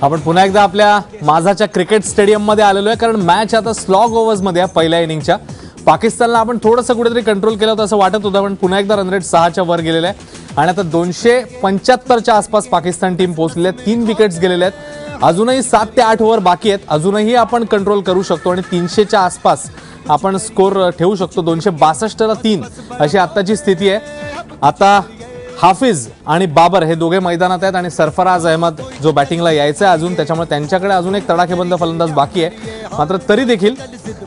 आपण पुन्हा एकदा आपल्या माझाच्या क्रिकेट स्टेडियममध्ये आलेलो आहे, कारण मॅच आता स्लॉग ओव्हर्समध्ये आहे. पहिल्या इनिंगच्या पाकिस्तानला आपण थोडंसं कुठेतरी कंट्रोल केलं होतं असं वाटत होतं, पण पुन्हा एकदा रन रेट 6च्या वर गेलेला आहे आणि आता 275च्या आसपास पाकिस्तान टीम पोहोचलेली आहे. 3 विकेट्स गेलेल्या आहेत. अजूनही 7 ते 8 ओव्हर बाकी आहेत. अजूनही आपण कंट्रोल करू शकतो आणि 300च्या आसपास आपण स्कोर ठेवू शकतो. 262ला 3 अशी आत्ताची स्थिती आहे. आता हाफिज आणि बाबर हे दोघे मैदानात आहेत आणि सरफराज अहमद जो बॅटिंगला यायचा आहे अजून, त्याच्यामुळे त्यांच्याकडे अजून एक तडाखेबंद फलंदाज बाकी आहे. मात्र तरी देखील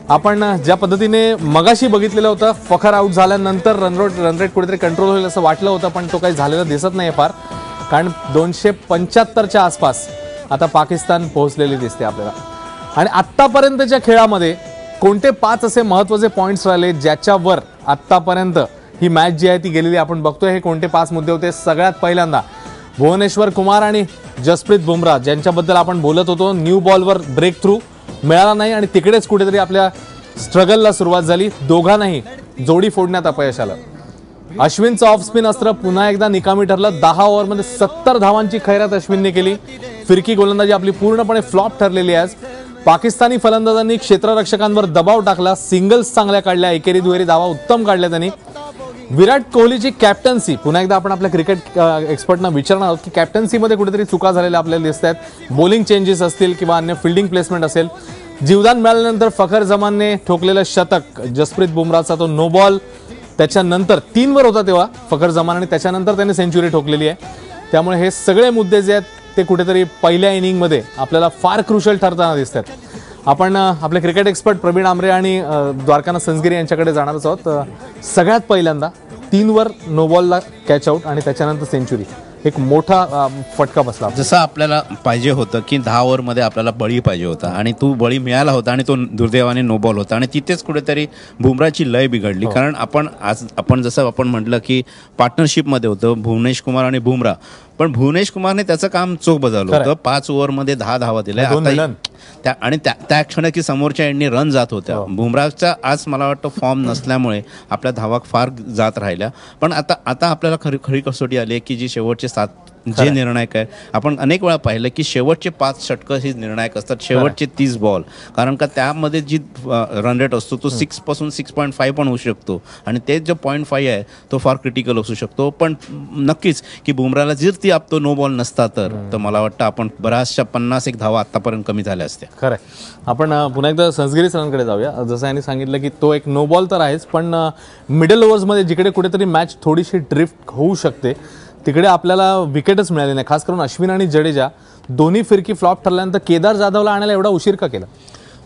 आपण ज्या पद्धतीने मगाशी बघितलेलं होतं, फखर आउट झाल्यानंतर रन रेट कुठेतरी कंट्रोल होईल असं वाटलं होतं, पण तो काही झालेलं दिसत नाही फार, कारण 275च्या आसपास आता पाकिस्तान पोहोचलेली दिसते आपल्याला. आणि आत्तापर्यंतच्या खेळामध्ये कोणते 5 असे महत्त्वाचे पॉईंट्स राहिले ज्याच्यावर आत्तापर्यंत ही मॅच जी आहे ती गेलेली आपण बघतोय. हे कोणते 5 मुद्दे होते? सगळ्यात पहिल्यांदा भुवनेश्वर कुमार आणि जसप्रीत बुमराह ज्यांच्याबद्दल आपण बोलत होतो. न्यू बॉलवर ब्रेक थ्रू मिळाला नाही आणि तिकडेच कुठेतरी आपल्या स्ट्रगलला सुरुवात झाली. दोघांनाही जोडी फोडण्यात अपयश आलं. अश्विनचं ऑफ स्पिन अस्त्र पुन्हा एकदा निकामी ठरलं. 10 ओव्हरमध्ये 70 धावांची खैरात अश्विनने केली. फिरकी गोलंदाजी आपली पूर्णपणे फ्लॉप ठरलेली आहे. आज पाकिस्तानी फलंदाजांनी क्षेत्ररक्षकांवर दबाव टाकला. सिंगल्स चांगल्या काढल्या, एकेरी दुहेरी धावा उत्तम काढल्या त्यांनी. विराट कोहलीची कॅप्टन्सी पुन्हा एकदा आपण आपल्या क्रिकेट एक्सपर्टना विचारणार आहोत की कॅप्टन्सीमध्ये कुठेतरी चुका झालेल्या आपल्याला दिसत आहेत. बॉलिंग चेंजेस असतील किंवा अन्य फिल्डिंग प्लेसमेंट असेल. जीवदान मिळाल्यानंतर फखर जमानने ठोकलेलं शतक, जसप्रीत बुमराहचा तो नो बॉल, त्याच्यानंतर 3 वर होता तेव्हा फखर जमान आणि त्याच्यानंतर त्याने सेंचुरी ठोकलेली आहे. त्यामुळे हे सगळे मुद्दे जे आहेत ते कुठेतरी पहिल्या इनिंगमध्ये आपल्याला फार क्रुशल ठरताना दिसतात. आपण आपले क्रिकेट एक्सपर्ट प्रवीण आमरे आणि द्वारकानाथ संजगिरी यांच्याकडे जाणारच आहोत. सगळ्यात पहिल्यांदा 3 वर नो बॉलला कॅच आउट आणि त्याच्यानंतर सेंचुरी, एक मोठा फटका बसला. जसं आपल्याला पाहिजे होतं की 10 ओव्हरमध्ये आपल्याला बळी पाहिजे होता आणि तो बळी मिळाला होता आणि तो दुर्दैवाने नो बॉल होता आणि तिथेच कुठेतरी बुमराची लय बिघडली. कारण आपण जसं आपण म्हटलं की पार्टनरशिपमध्ये होतं भुवनेश कुमार आणि बुमराह, पण भुवनेश कुमारने त्याचं काम चोख बजावलं होतं. 5 ओव्हरमध्ये 10 धावा दिल्या आणि त्या क्षणी की समोरच्या एंडनी रन जात होत्या. बुमराहचा आज मला वाटतं फॉर्म नसल्यामुळे आपल्या धावा फार जात राहिल्या. पण आता आपल्याला खरी कसोटी आली की जी शेवटचे 7 जे निर्णायक आहे. आपण अनेक वेळा पाहिलं की शेवटचे 5 षटकं ही निर्णायक असतात, शेवटचे 30 बॉल, कारण का त्यामध्ये जी रन रेट असतो तो 6 पासून 6.5 पण होऊ शकतो आणि तेच जो 0.5 आहे तो फार क्रिटिकल असू शकतो. पण नक्कीच की बुमराहला जर ती तो नो बॉल नसता तर मला वाटतं आपण बऱ्याचशा 50 धावा आतापर्यंत कमी झाल्या असत्या. खरं. आपण पुन्हा एकदा संजगिरी सरांकडे जाऊया. जसं यांनी सांगितलं की तो एक नो बॉल तर आहेच, पण मिडल ओव्हर्समध्ये जिकडे कुठेतरी मॅच थोडीशी ड्रिफ्ट होऊ शकते तिकडे आपल्याला विकेटच मिळाली नाही. खास करून अश्विन आणि जडेजा दोन्ही फिरकी फ्लॉप ठरल्यानंतर केदार जाधवला आणायला एवढा उशीर का केला?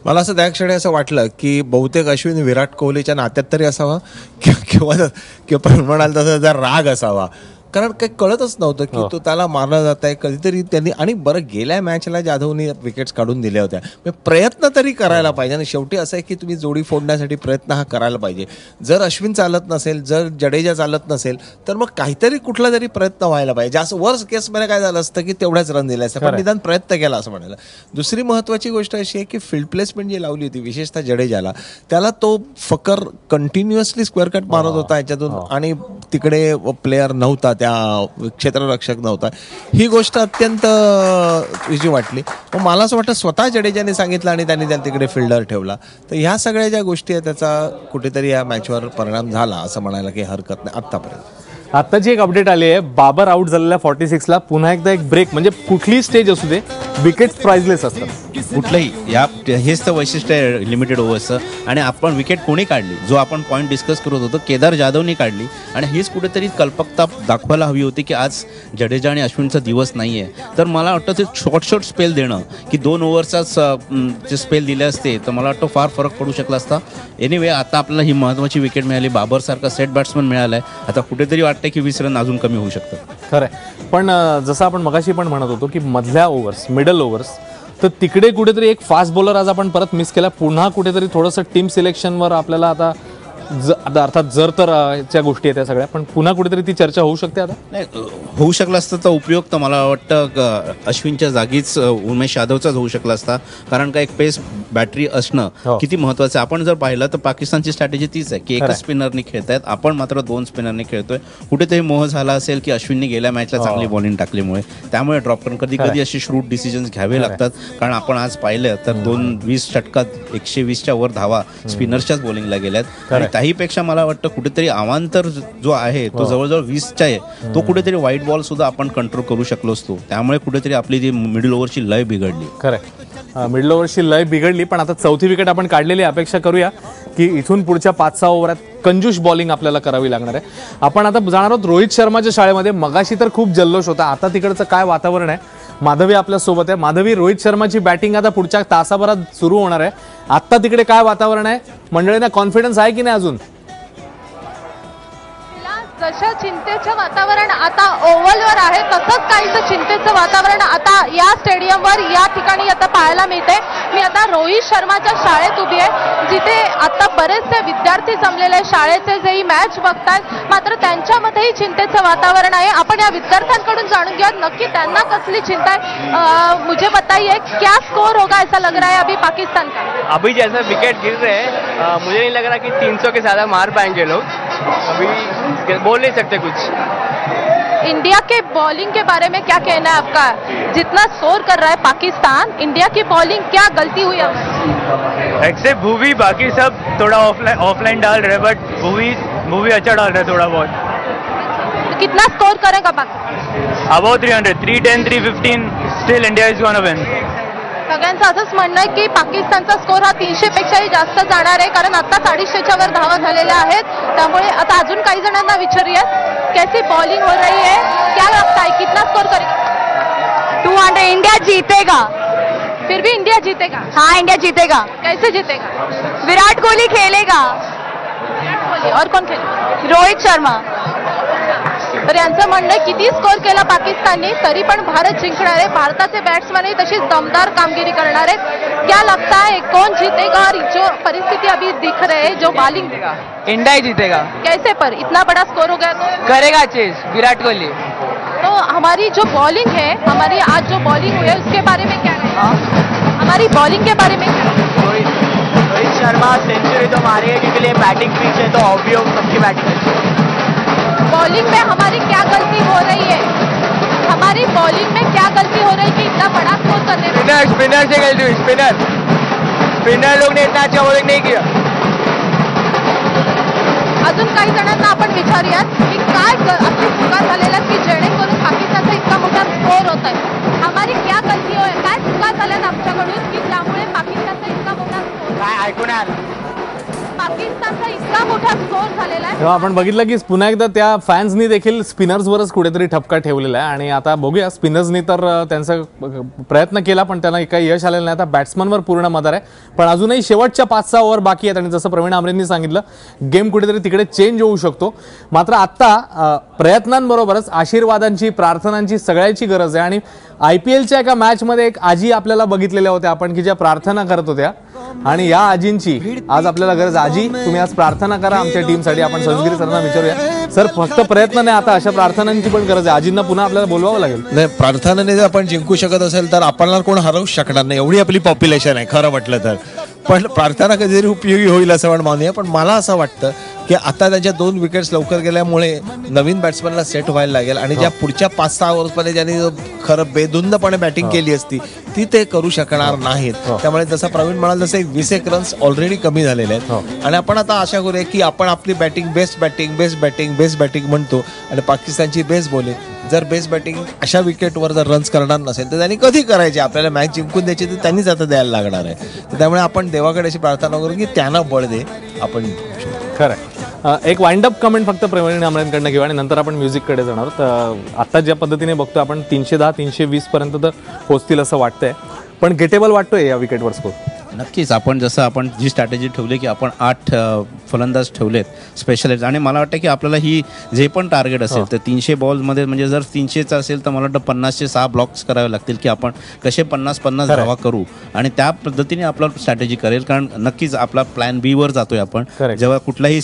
मला असं त्या क्षणी असं वाटलं की बहुतेक अश्विन विराट कोहलीच्या नात्यात तरी असावा किंवा म्हणाल तसं जर राग असावा, कारण काही कळतच नव्हतं की तो त्याला मारला जात आहे. कधीतरी त्यांनी आणि बरं गेल्या मॅचला जाधवनी विकेट्स काढून दिल्या होत्या, प्रयत्न तरी करायला पाहिजे. आणि शेवटी असं आहे की तुम्ही जोडी फोडण्यासाठी प्रयत्न हा करायला पाहिजे. जर अश्विन चालत नसेल, जर जडेजा चालत नसेल तर मग काहीतरी कुठला तरी प्रयत्न व्हायला पाहिजे. असं वर्स्ट केसमध्ये काय झालं असतं की तेवढ्याच रन दिले असतं, पण निदान प्रयत्न केला असं म्हणायला. दुसरी महत्त्वाची गोष्ट अशी आहे की फील्ड प्लेसमेंट जी लावली होती विशेषतः जडेजाला, त्याला तो फकर कंटिन्युअसली स्क्वेअर कट मारत होता याच्यातून आणि तिकडे प्लेअर नव्हता, त्या क्षेत्ररक्षक नव्हता. ही गोष्ट अत्यंत तुझी वाटली. मग मला असं वाटतं स्वतः जडेजाने सांगितलं आणि त्यांनी त्याला तिकडे फिल्डर ठेवला. तर ह्या सगळ्या ज्या गोष्टी आहेत त्याचा कुठेतरी या मॅचवर परिणाम झाला असं म्हणायला काही हरकत नाही आत्तापर्यंत. आत्ताची एक अपडेट आली आहे. बाबर आउट झालेल्या 46ला पुन्हा एकदा एक ब्रेक, म्हणजे कुठलीही स्टेज असू दे विकेट प्राइजलेस असतात कुठलंही. हेच तर वैशिष्ट्य आहे लिमिटेड ओव्हर्सचं. आणि आपण विकेट कोणी काढली, जो आपण पॉईंट डिस्कस करत होतो, केदार जाधवनी काढली. आणि हीच कुठेतरी कल्पकता दाखवायला हवी होती की आज जडेजा आणि अश्विनचा दिवस नाही आहे. तर मला वाटतं ते शॉर्ट स्पेल देणं की 2 ओव्हरचाच जे स्पेल दिले असते तर मला वाटतं फार फरक पडू शकला असता. एनिवे आता आपल्याला ही महत्त्वाची विकेट मिळाली. बाबरसारखा सेट बॅट्समन मिळाला आहे. आता कुठेतरी वाटतं की 20 रन अजून कमी होऊ शकतं. खरं आहे. पण जसं आपण मगाशी पण म्हणत होतो की मधल्या ओव्हर्स, मिडल ओव्हर्स, तर तिकडे कुठेतरी एक फास्ट बॉलर आज आपण परत मिस केला. पुन्हा कुठेतरी थोडंसं टीम सिलेक्शनवर आपल्याला आता आता अर्थात जर तर च्या गोष्टी आहेत त्या सगळ्या, पण पुन्हा कुठेतरी ती चर्चा होऊ शकते आता. नाही होऊ शकला असता तर उपयोग तर मला वाटतं अश्विनच्या जागीच उमेश यादवचाच होऊ शकला असता, कारण का एक पेस बॅटरी असणं किती महत्वाचं आहे. आपण जर पाहिलं तर पाकिस्तानची स्ट्रॅटेजी तीच आहे की एका स्पिनरनी खेळतायत, आपण मात्र 2 स्पिनरनी खेळतोय. कुठेतरी मोह झाला असेल की अश्विनने गेल्या मॅचला चांगली बॉलिंग टाकल्यामुळे, त्यामुळे ड्रॉप करून कधी कधी असे श्रूट डिसिजन्स घ्यावे लागतात. कारण आपण आज पाहिलं तर 20 षटकात 120च्या वर धावा स्पिनर्सच्याच बॉलिंगला गेल्यात आणि त्याहीपेक्षा मला वाटतं कुठेतरी अवांतर जो आहे तो जवळजवळ 20च्या आहे, तो कुठेतरी व्हाईट बॉल सुद्धा आपण कंट्रोल करू शकलो असतो. त्यामुळे कुठेतरी आपली जी मिडल ओव्हरची लय बिघडली. खरं मिडल ओव्हरची लय बिघडली, पण आता 4थी विकेट आपण काढलेली. अपेक्षा करूया की इथून पुढच्या 5-6 ओव्हरात कंजूस बॉलिंग आपल्याला करावी लागणार आहे. आपण आता जाणार आहोत रोहित शर्माच्या शाळेमध्ये. मगाशी तर खूप जल्लोष होता, आता तिकडचं काय वातावरण आहे? माधवी आपल्या सोबत आहे. माधवी, रोहित शर्माची बॅटिंग आता पुढच्या तासाभरात सुरू होणार आहे. आता तिकडे काय वातावरण आहे? मंडळींना कॉन्फिडन्स आहे की नाही अजून? जशा चिंतेचं वातावरण आता ओव्हलवर आहे, तसंच काहीसं चिंतेचं वातावरण आता या स्टेडियमवर या ठिकाणी आता पाहायला मिळते. मी आता रोहित शर्माच्या शाळेत उभी आहे, जिथे आता बरेचसे विद्यार्थी जमलेले आहेत, शाळेचे जे मॅच बघतायत, मात्र त्यांच्यामध्येही चिंतेचं वातावरण आहे. आपण या विद्यार्थ्यांकडून जाणून घेऊया नक्की त्यांना कसली चिंता है. मुझे बताइए क्या स्कोर होगा, ऐसा लग रहा है अभी पाकिस्तान का? अभी जैसा विकेट गिर रहे हैं मुझे नहीं लग रहा कि 300 के ज्यादा मार पाएंगे लोग. अभी बोल नहीं सकते कुछ. इंडिया के बॉलिंग के बारे में क्या कहना है आपका? जितना स्कोर कर रहा है पाकिस्तान, इंडिया की बॉलिंग क्या गलती हुई है? एक्सेप्ट भूवी, बाकी सब थोड़ा ऑफलाइन डाल रहे, बट भूवी अच्छा डाल रहा है थोड़ा बहुत. कितना स्कोर करेगा Pakistan? About 300, 310, 315. Still India is gonna win. सगळ्यांचं असंच म्हणणं आहे की पाकिस्तानचा स्कोर हा 300 पेक्षाही जास्त जाणार आहे, कारण आता 250च्या वर धावा झालेल्या आहेत. त्यामुळे आता अजून काही जणांना विचारूया कैसी बॉलिंग हो रही है, क्या लगता है कितना स्कोर करेगा? 200. इंडिया जीतेगा. फिर भी इंडिया जीतेगा? हाँ, इंडिया जीतेगा. कैसे जीतेगा? विराट कोहली खेलेगा. विराट कोहली और कोण खेळेल? रोहित शर्मा. तर यांचं म्हणणं किती स्कोर केला पाकिस्तानने तरी पण भारत जिंकणार आहे. भारताचे बॅट्समॅनही तशीच दमदार कामगिरी करणार आहेत. क्या लगता है कौन जीतेगा? और जो परिस्थिति अभी दिख रहे है, जो बॉलिंग इंडिया ही जीतेगा. कैसे पर इतना बड़ा स्कोर हो गया तो? करेगा चेज विराट कोहली. तो हमारी जो बॉलिंग है, हमारी आज जो बॉलिंग हुई है उसके बारे में क्या है? हमारी बॉलिंग के बारे में क्या है? रोहित शर्मा सेंचुरी तो मारेगा क्योंकि बैटिंग पिच है, तो ऑब्वियस सबकी बैटिंग. बॉलिंग में हमारी क्या गलती हो रही है? हमारी बॉलिंग में क्या गलती हो रही है कि इतना बड़ा स्कोर करने में? स्पिनर से गलती हुई. स्पिनर लोग ने इतना अच्छा बॉलिंग नहीं किया. अजून काही जणांना आपण विचारूयात की काय अशी चुका झालेल्या की जेणेकरून पाकिस्तानचा इतका मोठा स्कोर होत आहे. हमारी क्या गलती होय, काय चुका झाल्यात आमच्याकडून की त्यामुळे पाकिस्तानचा इतका मोठा स्कोर? काय ऐकून आलं? पाकिस्तानचा इतका मोठा स्कोर झालेला आहे. तेव्हा आपण बघितलं की पुन्हा एकदा त्या फॅन्सनी देखील स्पिनर्सवरच कुठेतरी ठपका ठेवलेला आहे. आणि आता बघूया, स्पिनर्सनी तर त्यांचा प्रयत्न केला पण त्यांना काही यश आलेलं नाही. आता बॅट्समनवर पूर्ण मदार आहे, पण अजूनही शेवटच्या 5-6 ओव्हर बाकी आहेत. आणि जसं प्रवीण आमरेंनी सांगितलं, गेम कुठेतरी तिकडे चेंज होऊ शकतो. मात्र आता प्रयत्नांबरोबरच आशीर्वादांची, प्रार्थनांची सगळ्याची गरज आहे. आणि IPLच्या एका मॅचमध्ये एक आजी आपल्याला बघितलेल्या होत्या आपण की ज्या प्रार्थना करत होत्या, आणि या आजींची आज आपल्याला गरज. आजी, तुम्ही आज प्रार्थना करा आमच्या टीमसाठी. आपण संस्कृती सरांना विचारूया. सर, फक्त प्रयत्न नाही, आता अशा प्रार्थनांची पण गरज आहे. आजींना पुन्हा आपल्याला बोलवावं लागेल. नाही, प्रार्थनेने जर आपण जिंकू शकत असेल तर आपल्याला कोण हरवू शकणार नाही, एवढी आपली पॉप्युलेशन आहे खरं म्हटलं तर. पण प्रार्थना कधीतरी उपयोगी होईल असं पण मानूया. पण मला असं वाटतं की आता त्यांच्या 2 विकेट्स लवकर गेल्यामुळे नवीन बॅट्समॅनला सेट व्हायला लागेल. आणि ज्या पुढच्या 5-6 ओव्हर्समध्ये ज्यांनी खरं बेधुंदपणे बॅटिंग केली असती ती ते करू शकणार नाहीत. त्यामुळे जसं प्रवीण म्हणाल तसं 20 रन्स ऑलरेडी कमी झालेले आहेत. आणि आपण आता आशा करूया की आपण आपली बॅटिंग बेस्ट बॅटिंग म्हणतो आणि पाकिस्तानची बेस्ट बॉलिंग. जर बेस्ट बॅटिंग अशा विकेटवर जर रन्स करणार नसेल तर त्यांनी कधी करायचे? आपल्याला मॅच जिंकून द्यायची तर त्यांनीच आता द्यायला लागणार आहे. त्यामुळे आपण देवाकडे अशी प्रार्थना करू की त्यांना बळ दे. आपण खरं एक वाइंडअप कमेंट फक्त प्रवीण आमरेंकडनं घेऊ आणि नंतर आपण म्युझिककडे जाणार. तर आता ज्या पद्धतीने बघतो आपण 310-320 पर्यंत तर पोहोचतील असं वाटतंय, पण गेटेबल वाटतोय या विकेटवर स्कोर? नक्कीच आपण जसं आपण जी स्ट्रॅटेजी ठेवली की आपण 8 फलंदाज ठेवलेत स्पेशलिस्ट आणि मला वाटतं की आपल्याला ही जे पण टार्गेट असेल तर 300 बॉलमध्ये म्हणजे जर 300चा असेल तर मला वाटतं 50 6 ब्लॉक्स करावे लागतील की आपण कसे 50-50 धावा करू आणि त्या पद्धतीने आपला स्ट्रॅटेजी करेल कारण नक्कीच आपला प्लॅन बी वर जातोय आपण जेव्हा कुठलाही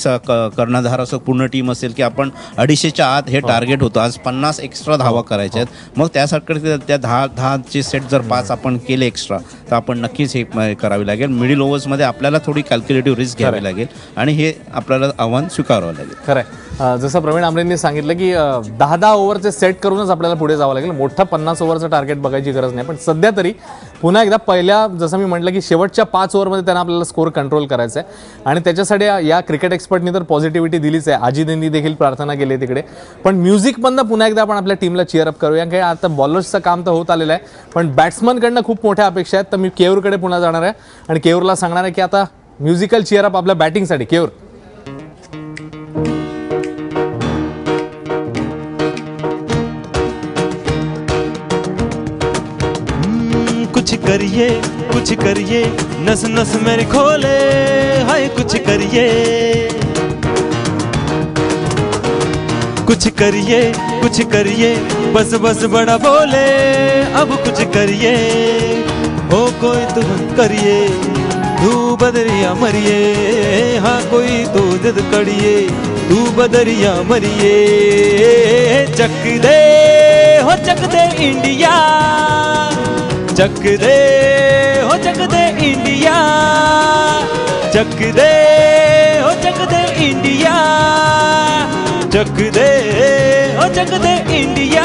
कर्णधार असो पूर्ण टीम असेल की आपण 250च्या आत हे टार्गेट होतं आज 50 एक्स्ट्रा धावा करायच्या आहेत मग त्यासाठी त्या 10चे सेट जर 5 आपण केले एक्स्ट्रा तर आपण नक्कीच हे करावे लागेल मिडल ओव्हर्समध्ये आपल्याला थोडी कॅल्क्युलेटिव्ह रिस्क घ्यावी लागेल आणि हे आपल्याला आव्हान स्वीकारावं लागेल खरंय जसं प्रवीण आमरेंनी सांगितलं की 10 ओव्हरचे सेट करूनच आपल्याला पुढे जावं लागेल मोठं 50 ओव्हरचं टार्गेट बघायची गरज नाही पण सध्या तरी पुन्हा एकदा पहिल्या जसं मी म्हटलं की शेवटच्या 5 ओव्हरमध्ये त्यांना आपल्याला स्कोर कंट्रोल करायचा आहे आणि त्याच्यासाठी या क्रिकेट एक्सपर्टनी तर पॉझिटिव्हिटी दिलीच आहे अजितनी देखील प्रार्थना केली तिकडे पण म्युझिकमधनं पुन्हा एकदा आपण आपल्या टीमला चीअर अप करूया कारण आता बॉलर्सचं काम तर होत आलेलं आहे पण बॅट्समनकडनं खूप मोठ्या अपेक्षा आहेत तर मी केयूरकडे पुन्हा जाणार आहे आणि केयूरला सांगणार आहे की आता म्युझिकल चीअर अप आपल्या बॅटिंगसाठी केयूर कुछ करिए नस नस मेरी खोले हाय कुछ करिए बस बस बड़ा बोले अब कुछ करिए हो कोई तुम करिए तू बदरिया मरिए हाँ कोई तो जिद करिए तू बदरिया मरिए चक दे इंडिया चक दे इंडिया चक दे इंडिया चक दे इंडिया